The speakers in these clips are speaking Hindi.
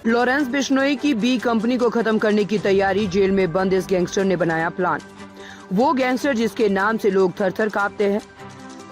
लॉरेंस बिश्नोई की बी कंपनी को खत्म करने की तैयारी, जेल में बंद इस गैंगस्टर ने बनाया प्लान। वो गैंगस्टर जिसके नाम से लोग थर थर कांपते हैं,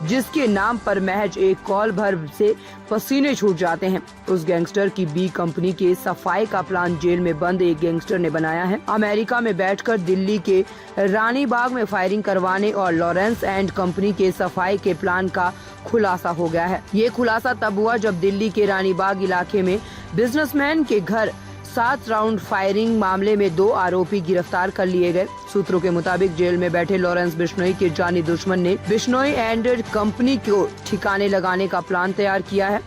जिसके नाम पर महज एक कॉल भर से पसीने छूट जाते हैं, उस गैंगस्टर की बी कंपनी के सफाई का प्लान जेल में बंद एक गैंगस्टर ने बनाया है। अमेरिका में बैठकर दिल्ली के रानी बाग में फायरिंग करवाने और लॉरेंस एंड कंपनी के सफाई के प्लान का खुलासा हो गया है। ये खुलासा तब हुआ जब दिल्ली के रानी बाग इलाके में बिजनेसमैन के घर 7 राउंड फायरिंग मामले में 2 आरोपी गिरफ्तार कर लिए गए। सूत्रों के मुताबिक जेल में बैठे लॉरेंस बिश्नोई के जानी दुश्मन ने बिश्नोई एंड कंपनी को ठिकाने लगाने का प्लान तैयार किया है।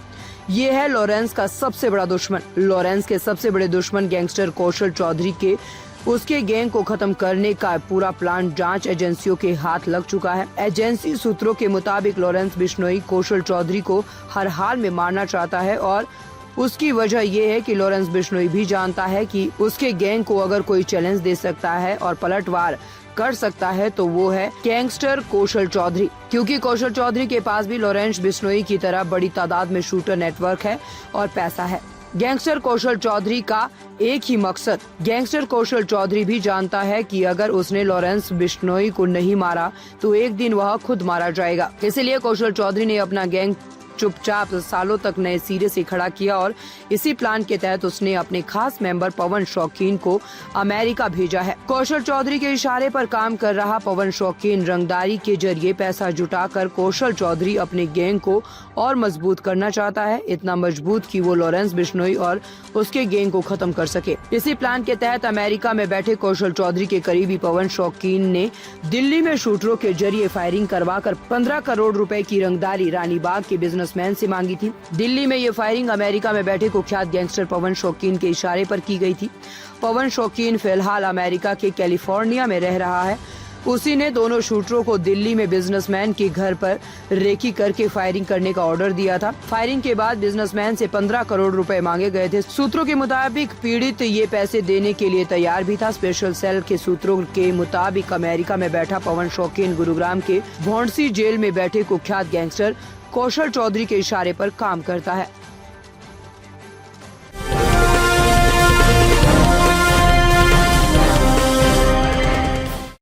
ये है लॉरेंस का सबसे बड़ा दुश्मन। लॉरेंस के सबसे बड़े दुश्मन गैंगस्टर कौशल चौधरी के उसके गैंग को खत्म करने का पूरा प्लान जांच एजेंसियों के हाथ लग चुका है। एजेंसी सूत्रों के मुताबिक लॉरेंस बिश्नोई कौशल चौधरी को हर हाल में मारना चाहता है और उसकी वजह ये है कि लॉरेंस बिश्नोई भी जानता है कि उसके गैंग को अगर कोई चैलेंज दे सकता है और पलटवार कर सकता है तो वो है गैंगस्टर कौशल चौधरी, क्योंकि कौशल चौधरी के पास भी लॉरेंस बिश्नोई की तरह बड़ी तादाद में शूटर नेटवर्क है और पैसा है। गैंगस्टर कौशल चौधरी का एक ही मकसद, गैंगस्टर कौशल चौधरी भी जानता है कि अगर उसने लॉरेंस बिश्नोई को नहीं मारा तो एक दिन वह खुद मारा जाएगा। इसलिए कौशल चौधरी ने अपना गैंग चुपचाप सालों तक नए सिरे से खड़ा किया और इसी प्लान के तहत उसने अपने खास मेंबर पवन शौकीन को अमेरिका भेजा है। कौशल चौधरी के इशारे पर काम कर रहा पवन शौकीन रंगदारी के जरिए पैसा जुटाकर कौशल चौधरी अपने गैंग को और मजबूत करना चाहता है, इतना मजबूत कि वो लॉरेंस बिश्नोई और उसके गैंग को खत्म कर सके। इसी प्लान के तहत अमेरिका में बैठे कौशल चौधरी के करीबी पवन शौकीन ने दिल्ली में शूटरों के जरिए फायरिंग करवाकर 15 करोड़ रुपए की रंगदारी रानी बाग के बिजनेसमैन से मांगी थी। दिल्ली में ये फायरिंग अमेरिका में बैठे कुख्यात गैंगस्टर पवन शौकीन के इशारे पर की गई थी। पवन शौकीन फिलहाल अमेरिका के कैलिफोर्निया में रह रहा है। उसी ने दोनों शूटरों को दिल्ली में बिजनेसमैन के घर पर रेकी करके फायरिंग करने का ऑर्डर दिया था। फायरिंग के बाद बिजनेसमैन से 15 करोड़ रुपए मांगे गए थे। सूत्रों के मुताबिक पीड़ित ये पैसे देने के लिए तैयार भी था। स्पेशल सेल के सूत्रों के मुताबिक अमेरिका में बैठा पवन शौकीन गुरुग्राम के भौंडसी जेल में बैठे कुख्यात गैंगस्टर कौशल चौधरी के इशारे पर काम करता है।